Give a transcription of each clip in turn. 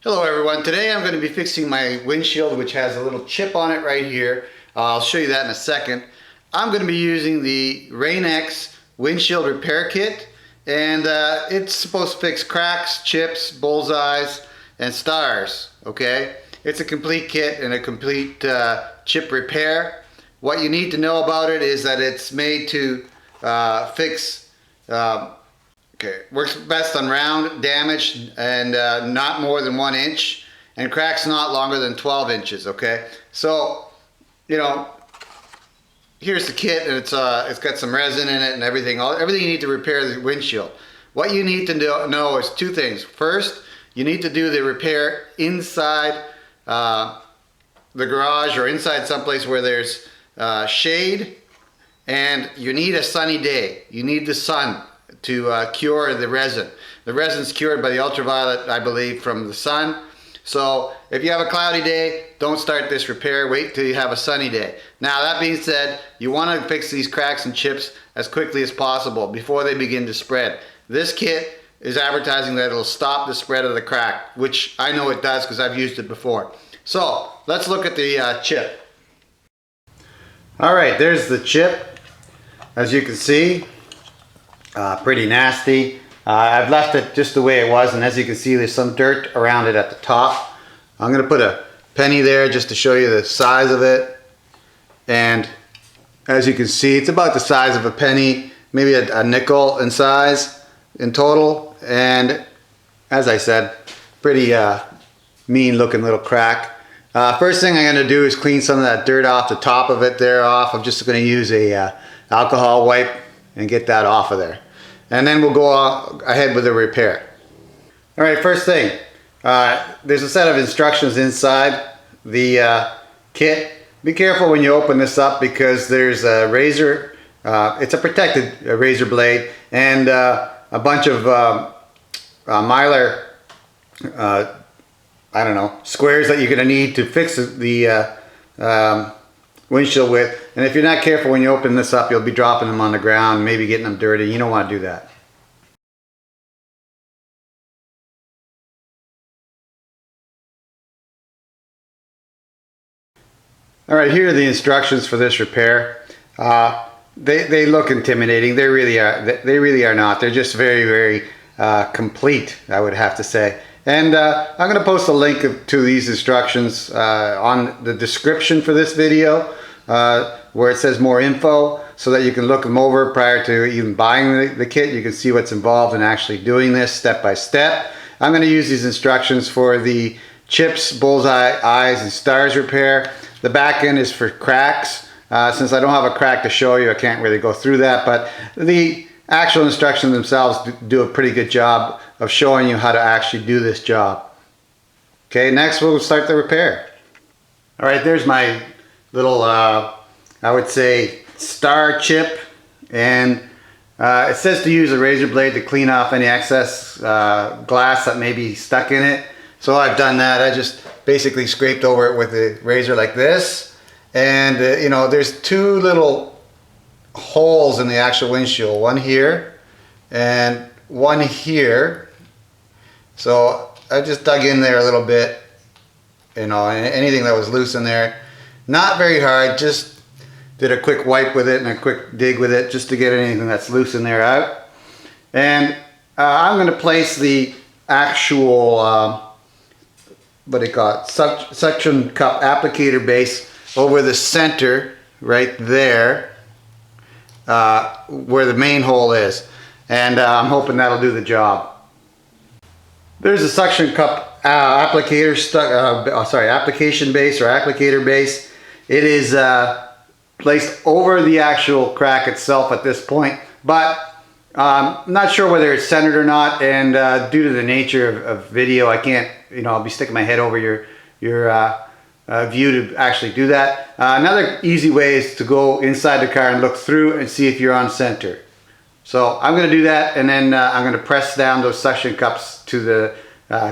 Hello everyone, today I'm going to be fixing my windshield, which has a little chip on it right here. I'll show you that in a second. I'm going to be using the RainX Windshield Repair Kit, and it's supposed to fix cracks, chips, bullseyes, and stars. Okay, it's a complete kit and a complete chip repair. What you need to know about it is that it's made to fix okay, works best on round, damaged, and not more than 1 inch, and cracks not longer than 12 inches. Okay, so here's the kit, and it's got some resin in it and everything. Everything you need to repair the windshield. What you need to know is two things. First, you need to do the repair inside the garage or inside someplace where there's shade, and you need a sunny day. You need the sun to cure the resin. The resin's cured by the ultraviolet, I believe, from the sun. So if you have a cloudy day, don't start this repair. Wait till you have a sunny day. Now, that being said, you want to fix these cracks and chips as quickly as possible before they begin to spread. This kit is advertising that it'll stop the spread of the crack, which I know it does because I've used it before. So let's look at the chip. All right, there's the chip. As you can see, pretty nasty. I've left it just the way it was, and as you can see, there's some dirt around it at the top. I'm going to put a penny there just to show you the size of it. And as you can see, it's about the size of a penny, maybe a nickel in size in total. And as I said, pretty mean looking little crack. First thing I'm going to do is clean some of that dirt off the top of it there off. I'm just going to use a alcohol wipe and get that off of there. And then we'll go ahead with the repair. All right, first thing, there's a set of instructions inside the kit. Be careful when you open this up because there's a razor, it's a protected razor blade, and a bunch of mylar, I don't know, squares that you're gonna need to fix the windshield with. And if you're not careful when you open this up, you'll be dropping them on the ground, maybe getting them dirty. You don't want to do that. All right, here are the instructions for this repair. They look intimidating. They really are. They really are not. They're just very, very complete, I would have to say. And I'm going to post a link to these instructions on the description for this video, where it says more info, so that you can look them over prior to even buying the kit. You can see what's involved in actually doing this step by step. I'm going to use these instructions for the chips, bullseye, eyes, and stars repair. The back end is for cracks. Since I don't have a crack to show you, I can't really go through that, but the actual instructions themselves do a pretty good job of showing you how to actually do this job. Okay, next we'll start the repair. All right, there's my little, I would say, star chip, and it says to use a razor blade to clean off any excess glass that may be stuck in it. So I've done that. I just basically scraped over it with a razor like this, and there's two little holes in the actual windshield, one here and one here. So I just dug in there a little bit, anything that was loose in there. Not very hard, just did a quick wipe with it and a quick dig with it just to get anything that's loose in there out. And I'm going to place the actual what do you call it, suction cup applicator base over the center right there, where the main hole is, and I'm hoping that'll do the job. There's a suction cup application base or applicator base. It is placed over the actual crack itself at this point, but I'm not sure whether it's centered or not, and due to the nature of video, I can't, I'll be sticking my head over your view to actually do that. Another easy way is to go inside the car and look through and see if you're on center. So I'm going to do that, and then I'm going to press down those suction cups to the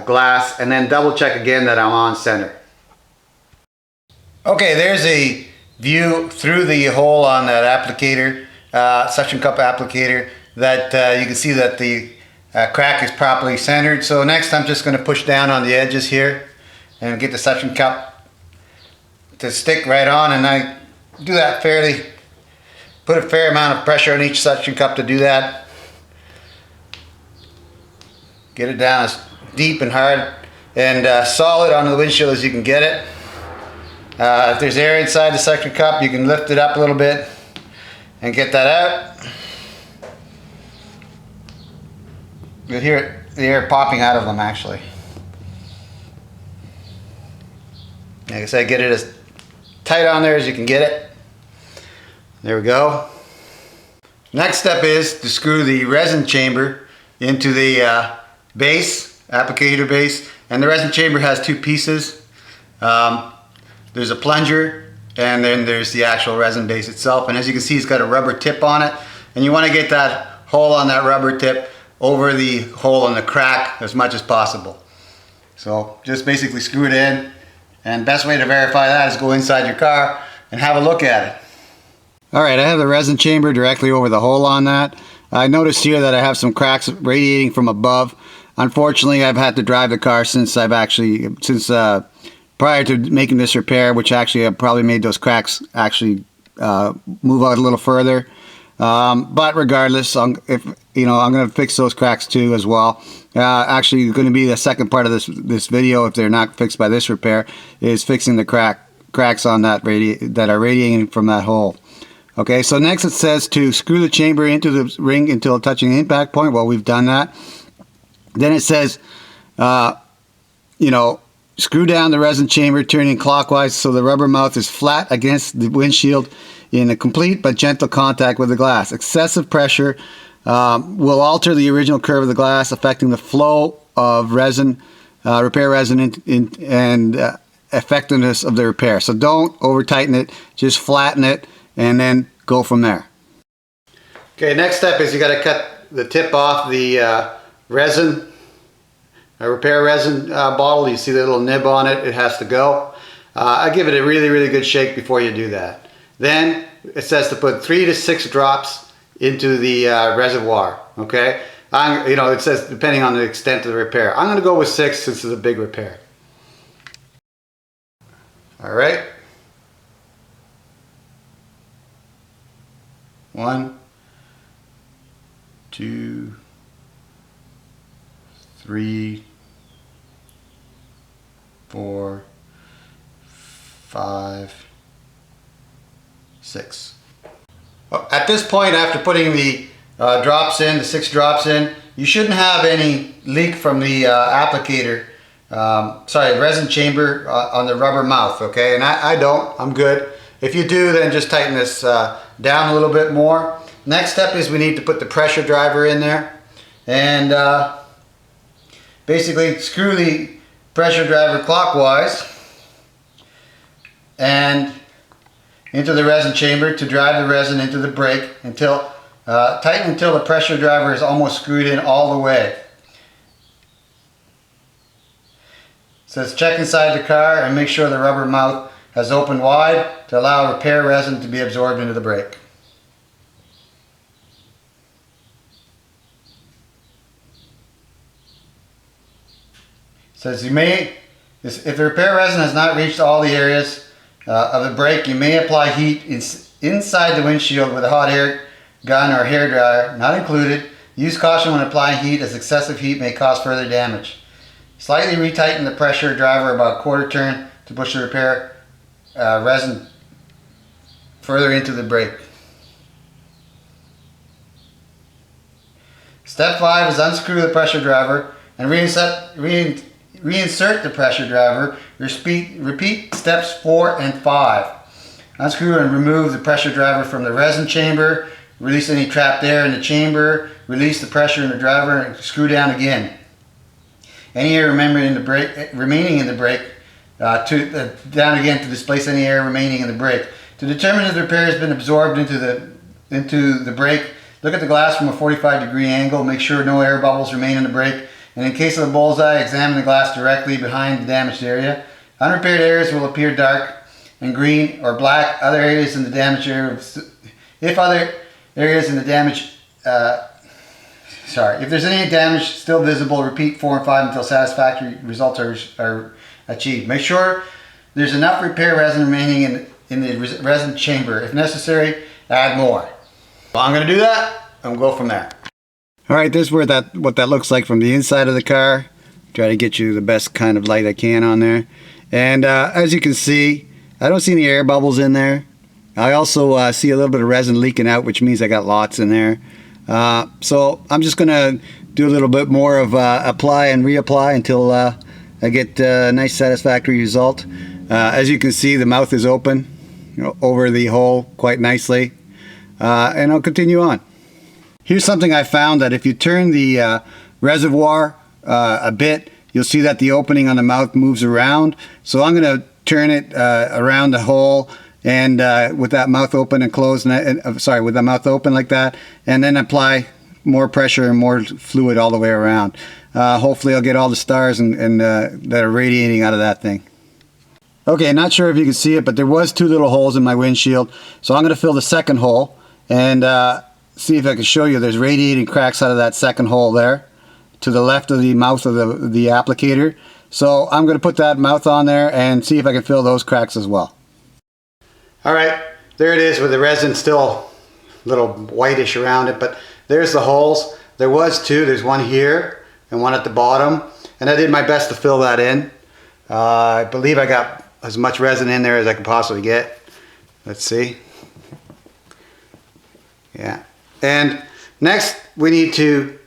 glass, and then double check again that I'm on center. Okay, there's a view through the hole on that applicator, suction cup applicator, that you can see that the crack is properly centered. So next I'm just going to push down on the edges here and get the suction cup to stick right on, and I do that fairly, put a fair amount of pressure on each suction cup to do that. Get it down as deep and hard and solid onto the windshield as you can get it. If there's air inside the suction cup, you can lift it up a little bit and get that out. You'll hear the air popping out of them actually. Like I said, get it as tight on there as you can get it. There we go. Next step is to screw the resin chamber into the base, applicator base, and the resin chamber has two pieces. There's a plunger and then there's the actual resin base itself, and as you can see it's got a rubber tip on it, and you want to get that hole on that rubber tip over the hole in the crack as much as possible. So just basically screw it in, and best way to verify that is go inside your car and have a look at it. Alright, I have the resin chamber directly over the hole on that. I noticed here that I have some cracks radiating from above. Unfortunately, I've had to drive the car since prior to making this repair, which actually I probably made those cracks actually move out a little further. But regardless, I'm going to fix those cracks too as well. Actually, going to be the second part of this video, if they're not fixed by this repair, is fixing the cracks on that that are radiating from that hole. Okay, so next it says to screw the chamber into the ring until touching the impact point. Well, we've done that. Then it says, screw down the resin chamber turning clockwise so the rubber mouth is flat against the windshield in a complete but gentle contact with the glass. Excessive pressure will alter the original curve of the glass, affecting the flow of resin, repair resin and effectiveness of the repair. So don't over tighten it, just flatten it and then go from there. Okay, next step is you got to cut the tip off the resin, repair resin bottle. You see the little nib on it, it has to go. I give it a really good shake before you do that. Then it says to put 3 to 6 drops into the reservoir. Okay, it says depending on the extent of the repair. I'm going to go with 6 since it's a big repair. All right. 1, 2, 3, 4, 5, 6. At this point, after putting the drops in, the 6 drops in, you shouldn't have any leak from the applicator, resin chamber on the rubber mouth, okay? And I don't, I'm good. If you do, then just tighten this down a little bit more. Next step is we need to put the pressure driver in there, and basically screw the pressure driver clockwise and into the resin chamber to drive the resin into the brake until tighten until the pressure driver is almost screwed in all the way. It says check inside the car and make sure the rubber mouth has opened wide to allow repair resin to be absorbed into the brake. It says if the repair resin has not reached all the areas of the brake, you may apply heat inside the windshield with a hot air gun or hair dryer, not included. Use caution when applying heat, as excessive heat may cause further damage. Slightly retighten the pressure driver about a quarter turn to push the repair resin further into the brake. Step 5 is unscrew the pressure driver and reinsert the pressure driver. Repeat steps 4 and 5. Unscrew and remove the pressure driver from the resin chamber. Release any trapped air in the chamber. Release the pressure in the driver and screw down again. Any air remaining in the brake, down again to displace any air remaining in the brake. To determine if the repair has been absorbed into the brake, look at the glass from a 45-degree angle. Make sure no air bubbles remain in the brake. And in case of a bullseye, examine the glass directly behind the damaged area. Unrepaired areas will appear dark and green or black. Other areas in the damaged area, if other areas in the damaged If there's any damage still visible, repeat 4 and 5 until satisfactory results are achieved. Make sure there's enough repair resin remaining in the resin chamber. If necessary, add more. Well, I'm going to do that and we'll go from there. Alright, this is what that looks like from the inside of the car. Try to get you the best kind of light I can on there. And as you can see, I don't see any air bubbles in there. I also see a little bit of resin leaking out, which means I got lots in there. So I'm just going to do a little bit more of apply and reapply until I get a nice satisfactory result. As you can see, the mouth is open, over the hole quite nicely. And I'll continue on. Here's something I found, that if you turn the reservoir a bit, you'll see that the opening on the mouth moves around. So I'm going to turn it around the hole, and with that mouth open and closed, with the mouth open like that, and then apply more pressure and more fluid all the way around. Hopefully I'll get all the stars and that are radiating out of that thing. Okay, not sure if you can see it, but there was 2 little holes in my windshield, so I'm going to fill the second hole and see if I can show you. There's radiating cracks out of that second hole there to the left of the mouth of the applicator. So I'm going to put that mouth on there and see if I can fill those cracks as well. Alright, there it is with the resin still a little whitish around it, but there's the holes. There was 2, there's one here and one at the bottom, and I did my best to fill that in. I believe I got as much resin in there as I could possibly get. Let's see. Yeah. And next we need to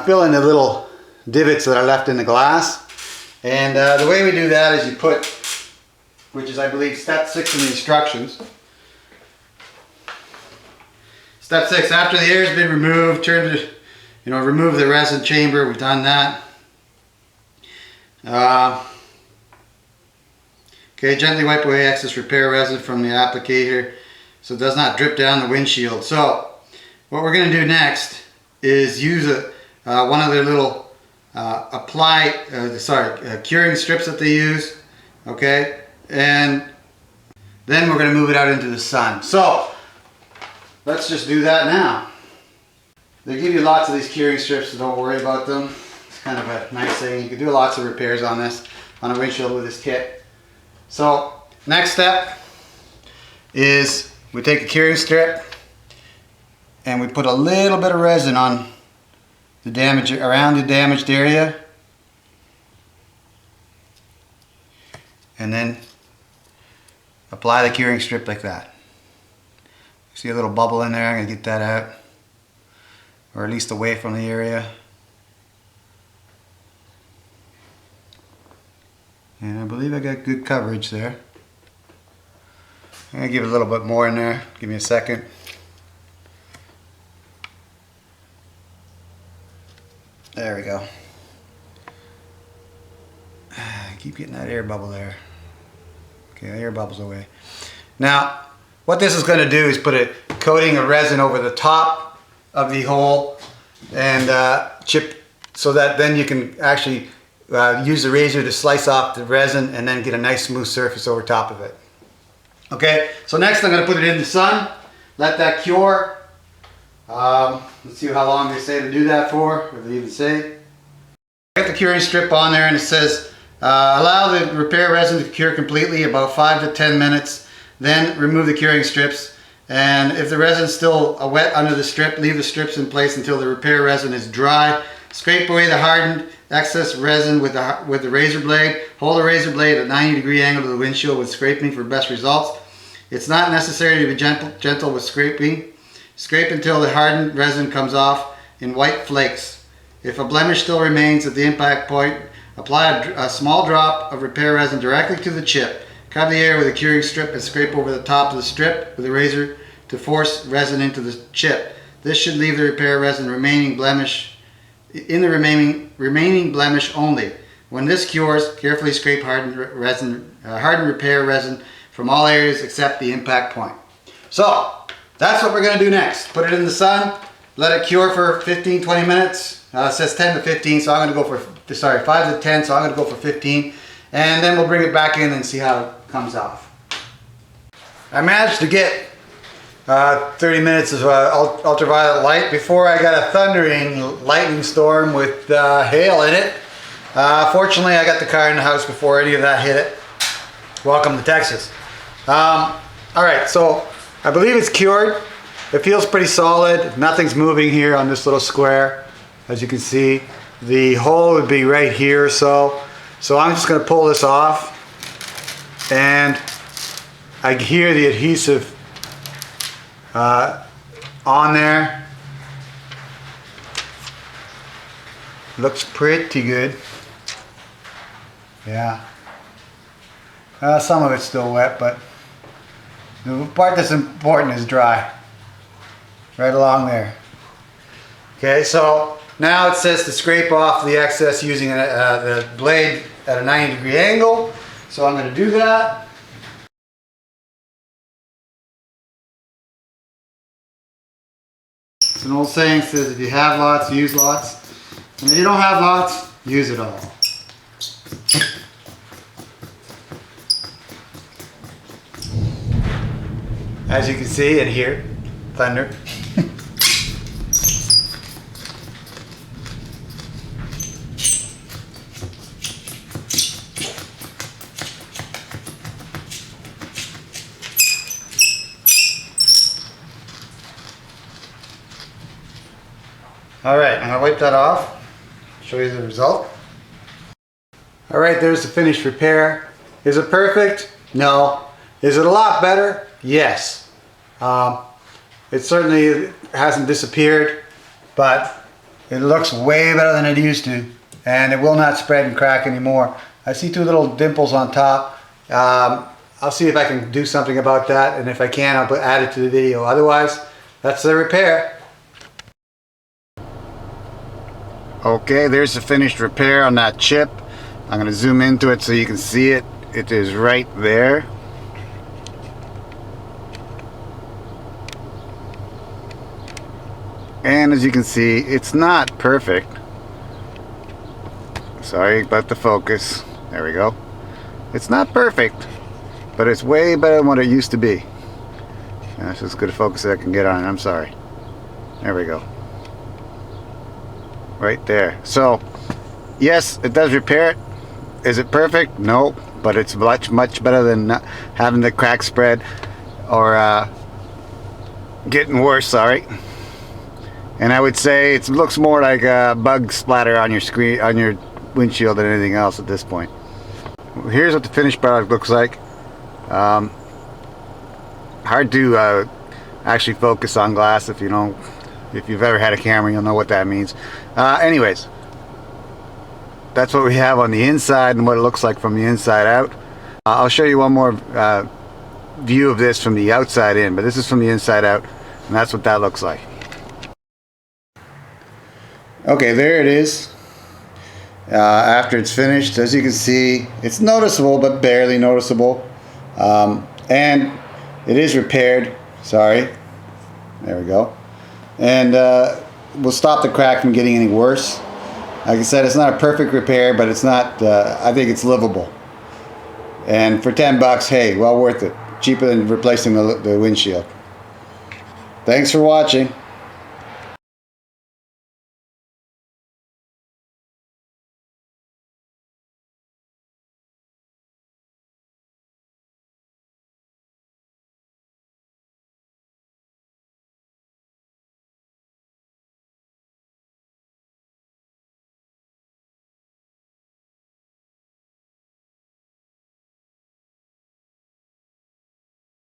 fill in the little divots that are left in the glass. And the way we do that is you put, which is I believe step 6 in the instructions. Step 6, after the air has been removed, remove the resin chamber. We've done that. Okay, gently wipe away excess repair resin from the applicator so it does not drip down the windshield. So what we're going to do next is use one of their little curing strips that they use. Okay, and then we're going to move it out into the sun. So let's just do that now. They give you lots of these curing strips, so don't worry about them. It's kind of a nice thing. You can do lots of repairs on this, on a windshield with this kit. So next step is we take a curing strip and we put a little bit of resin on the around the damaged area, and then apply the curing strip like that. See a little bubble in there? I'm going to get that out, or at least away from the area. And I believe I got good coverage there. I'm going to give it a little bit more in there. Give me a second. There we go. I keep getting that air bubble there. Okay, the air bubble's away. Now, what this is going to do is put a coating of resin over the top of the hole and chip, so that then you can actually use the razor to slice off the resin and then get a nice smooth surface over top of it. Okay, so next I'm going to put it in the sun, let that cure. Let's see how long they say to do that for, if they even say. I got the curing strip on there and it says allow the repair resin to cure completely, about 5 to 10 minutes. Then remove the curing strips, and if the resin is still wet under the strip, leave the strips in place until the repair resin is dry. Scrape away the hardened excess resin with the razor blade. Hold the razor blade at a 90-degree angle to the windshield with scraping for best results. It's not necessary to be gentle with scraping. Scrape until the hardened resin comes off in white flakes. If a blemish still remains at the impact point, apply a small drop of repair resin directly to the chip. Cover the area with a curing strip and scrape over the top of the strip with a razor to force resin into the chip. This should leave the repair resin remaining blemish only. When this cures, carefully scrape hardened repair resin from all areas except the impact point. So that's what we're going to do next. Put it in the sun, let it cure for 15-20 minutes. It says 10 to 15, so I'm going to go for 5 to 10, so I'm going to go for 15, and then we'll bring it back in and see how it comes off. I managed to get 30 minutes of ultraviolet light before I got a thundering lightning storm with hail in it. Fortunately, I got the car in the house before any of that hit it. Welcome to Texas. Alright, so I believe it's cured. It feels pretty solid. Nothing's moving here on this little square. As you can see, the hole would be right here or so. So I'm just going to pull this off. And I hear the adhesive on there. Looks pretty good. Yeah. Some of it's still wet, but the part that's important is dry. Right along there. Okay, so now it says to scrape off the excess using the blade at a 90-degree angle. So I'm going to do that. It's an old saying that says if you have lots, use lots. And if you don't have lots, use it all. As you can see and hear, thunder. Alright, I'm going to wipe that off, show you the result. Alright, there's the finished repair. Is it perfect? No. Is it a lot better? Yes. It certainly hasn't disappeared, but it looks way better than it used to, and it will not spread and crack anymore. I see two little dimples on top. I'll see if I can do something about that, and if I can, I'll add it to the video. Otherwise, that's the repair. Okay, there's the finished repair on that chip. I'm going to zoom into it so you can see it. It is right there. And as you can see, it's not perfect. Sorry about the focus. There we go. It's not perfect, but it's way better than what it used to be. That's as good a focus as I can get on it. I'm sorry. There we go. Right there. So yes, it does repair it. Is it perfect? No, but it's much better than not having the crack spread or getting worse. Sorry. And I would say it looks more like a bug splatter on your screen, on your windshield, than anything else at this point. Here's what the finished product looks like. Hard to actually focus on glass if you don't. If you've ever had a camera, you'll know what that means. Anyways, that's what we have on the inside and what it looks like from the inside out. I'll show you one more view of this from the outside in, but this is from the inside out, and that's what that looks like. Okay, there it is. After it's finished, as you can see, it's noticeable, but barely noticeable. And it is repaired. Sorry. There we go. And we'll stop the crack from getting any worse. Like I said, it's not a perfect repair, but it's not, I think it's livable. And for 10 bucks, hey, well worth it. Cheaper than replacing the windshield. Thanks for watching.